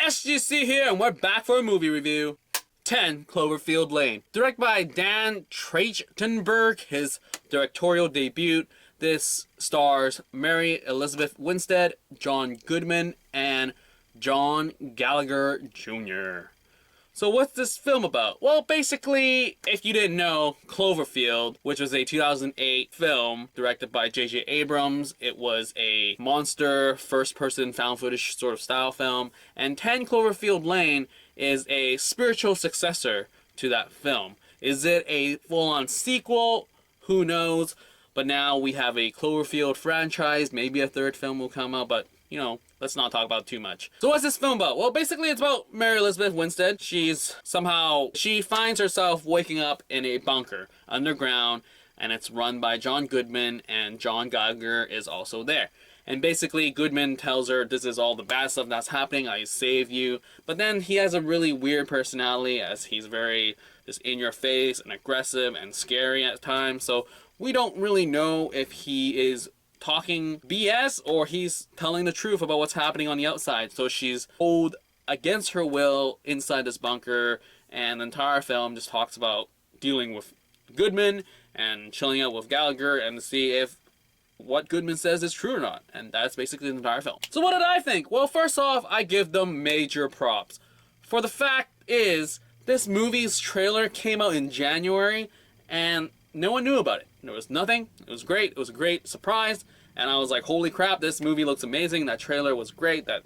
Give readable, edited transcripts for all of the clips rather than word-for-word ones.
SGC here, and we're back for a movie review. 10 Cloverfield Lane. Directed by Dan Trachtenberg, his directorial debut. This stars Mary Elizabeth Winstead, John Goodman, and John Gallagher Jr. So what's this film about? Well, basically, if you didn't know, Cloverfield, which was a 2008 film directed by J.J. Abrams, it was a monster, first-person, found footage sort of style film, and 10 Cloverfield Lane is a spiritual successor to that film. Is it a full-on sequel? Who knows? But now we have a Cloverfield franchise, maybe a third film will come out, but, you know, let's not talk about it too much. So what's this film about? Well, basically it's about Mary Elizabeth Winstead. She finds herself waking up in a bunker underground, and it's run by John Goodman, and John Gallagher is also there. And basically Goodman tells her, this is all the bad stuff that's happening, I saved you. But then he has a really weird personality, as he's very just in your face and aggressive and scary at times. So we don't really know if he is talking BS or he's telling the truth about what's happening on the outside. So she's pulled against her will inside this bunker, and the entire film just talks about dealing with Goodman and chilling out with Gallagher and to see if what Goodman says is true or not. And that's basically the entire film. So what did I think? Well, first off, I give them major props. For the fact is, this movie's trailer came out in January and no one knew about it. There was nothing. It was great. It was a great surprise. And I was like, holy crap, this movie looks amazing. That trailer was great. That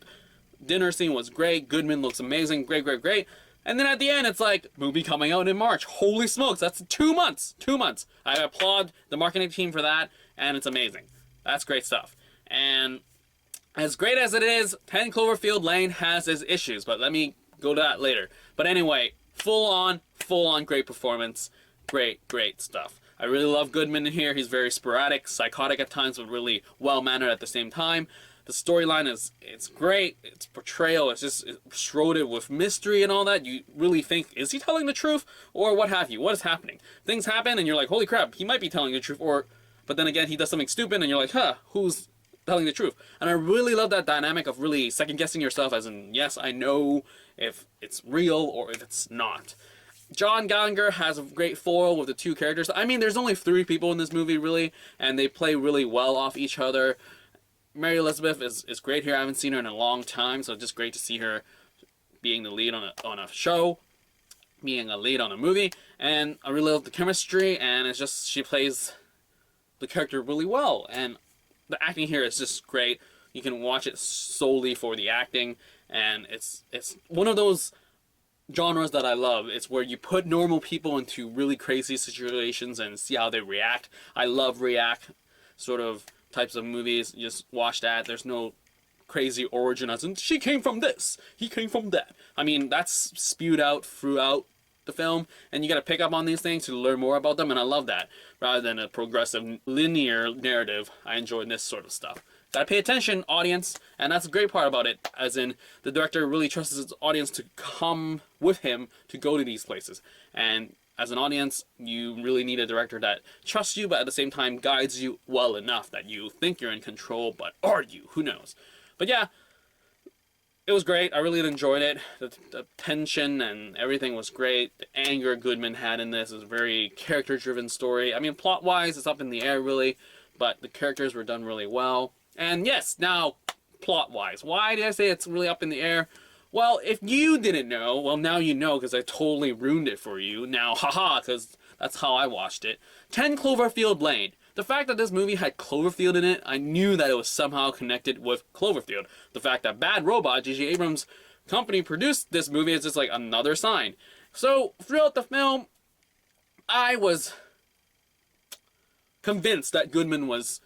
dinner scene was great. Goodman looks amazing. Great, great, great. And then at the end, it's like, movie coming out in March. Holy smokes, that's 2 months. 2 months. I applaud the marketing team for that, and it's amazing. That's great stuff. And as great as it is, 10 Cloverfield Lane has its issues, but let me go to that later. But anyway, full on great performance. Great, great stuff. I really love Goodman in here. He's very sporadic, psychotic at times, but really well-mannered at the same time. The storyline it's great. Its portrayal is just shrouded with mystery and all that. You really think, is he telling the truth? Or what have you? What is happening? Things happen and you're like, holy crap, he might be telling the truth. But then again, he does something stupid and you're like, huh, who's telling the truth? And I really love that dynamic of really second-guessing yourself, as in, yes, I know if it's real or if it's not. John Gallagher has a great foil with the two characters. I mean, there's only 3 people in this movie, really, and they play really well off each other. Mary Elizabeth is great here. I haven't seen her in a long time, so it's just great to see her being the lead on a show, being a lead on a movie, and I really love the chemistry, and it's just, she plays the character really well, and the acting here is just great. You can watch it solely for the acting, and it's one of those genres that I love. It's where you put normal people into really crazy situations and see how they react. I love react sort of types of movies. You just watch that. There's no crazy origin as in, she came from this, he came from that. I mean, that's spewed out throughout the film, and you gotta pick up on these things to learn more about them, and I love that. Rather than a progressive, linear narrative, I enjoy this sort of stuff. Gotta pay attention, audience, and that's the great part about it, as in, the director really trusts his audience to come with him to go to these places. And as an audience, you really need a director that trusts you, but at the same time guides you well enough that you think you're in control, but are you? Who knows? But yeah, it was great. I really enjoyed it. The tension and everything was great. The anger Goodman had in this is a very character-driven story. I mean, plot-wise, it's up in the air, really, but the characters were done really well. And yes, now, plot-wise, why did I say it's really up in the air? Well, if you didn't know, well, now you know, because I totally ruined it for you. Now, haha, because that's how I watched it. 10 Cloverfield Lane. The fact that this movie had Cloverfield in it, I knew that it was somehow connected with Cloverfield. The fact that Bad Robot, J.J. Abrams' company, produced this movie is just like another sign. So, throughout the film, I was convinced that Goodman was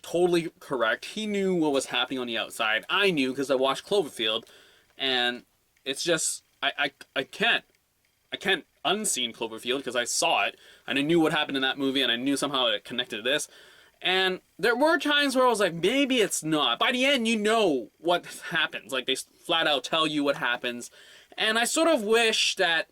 totally correct. He knew what was happening on the outside. I knew because I watched Cloverfield, and it's just, I can't unseen Cloverfield because I saw it, and I knew what happened in that movie, and I knew somehow it connected to this. And there were times where I was like, maybe it's not. By the end, you know what happens. Like, they flat out tell you what happens. And I sort of wish that,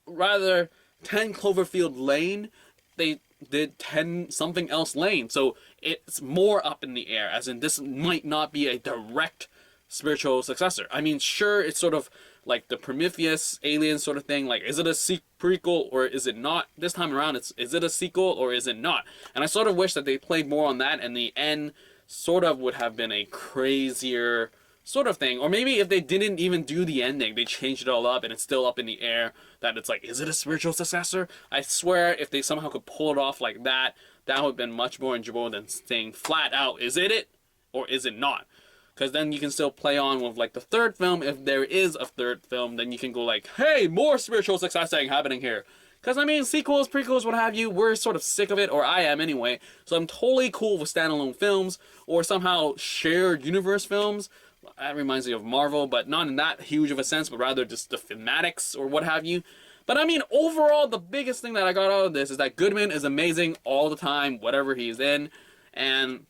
rather 10 Cloverfield Lane, they did 10 something else Lane. So it's more up in the air, as in this might not be a direct spiritual successor. I mean, sure, it's sort of like the Prometheus alien sort of thing. Like, is it a prequel or is it not? This time around, is it a sequel or is it not? And I sort of wish that they played more on that, and the end sort of would have been a crazier sort of thing. Or maybe if they didn't even do the ending, they changed it all up and it's still up in the air, that it's like, is it a spiritual successor? I swear, if they somehow could pull it off like that, that would have been much more enjoyable than saying flat out, is it or is it not? Because then you can still play on with like the third film. If there is a third film, then you can go like, hey, more spiritual successing happening here. Because I mean, sequels, prequels, what have you, we're sort of sick of it, or I am anyway. So I'm totally cool with standalone films or somehow shared universe films. That reminds me of Marvel, but not in that huge of a sense, but rather just the thematics or what have you. But I mean, overall, the biggest thing that I got out of this is that Goodman is amazing all the time, whatever he's in. And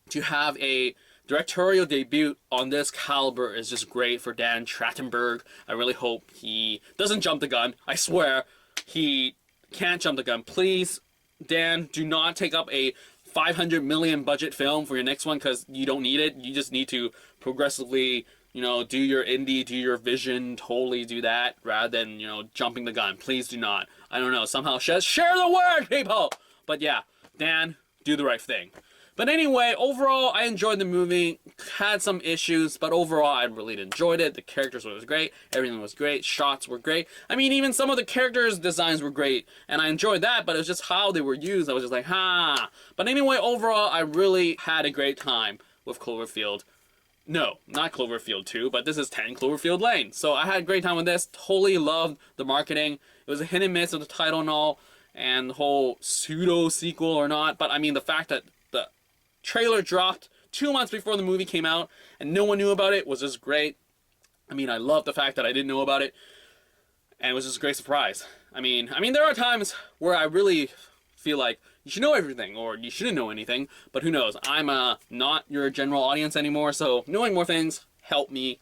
to have a directorial debut on this caliber is just great for Dan Trachtenberg. I really hope he doesn't jump the gun. I swear, he can't jump the gun. Please, Dan, do not take up a $500 million budget film for your next one, because you don't need it. You just need to progressively, you know, do your indie, do your vision, totally do that, rather than, you know, jumping the gun. Please do not. I don't know, somehow share the word, people! But yeah, Dan, do the right thing. But anyway, overall, I enjoyed the movie. Had some issues, but overall, I really enjoyed it. The characters was great. Everything was great. Shots were great. I mean, even some of the characters' designs were great, and I enjoyed that, but it was just how they were used. I was just like, ha. But anyway, overall, I really had a great time with Cloverfield. No, not Cloverfield 2, but this is 10 Cloverfield Lane. So I had a great time with this. Totally loved the marketing. It was a hit and miss of the title and all, and the whole pseudo-sequel or not. But I mean, the fact that the trailer dropped 2 months before the movie came out and no one knew about it was just great. I mean, I love the fact that I didn't know about it, and it was just a great surprise. I mean, there are times where I really feel like you should know everything or you shouldn't know anything, but who knows? I'm not your general audience anymore, so knowing more things help me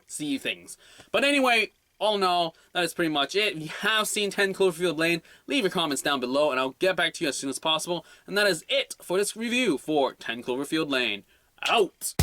see things. But anyway, all in all, that is pretty much it. If you have seen 10 Cloverfield Lane, leave your comments down below and I'll get back to you as soon as possible. And that is it for this review for 10 Cloverfield Lane. Out!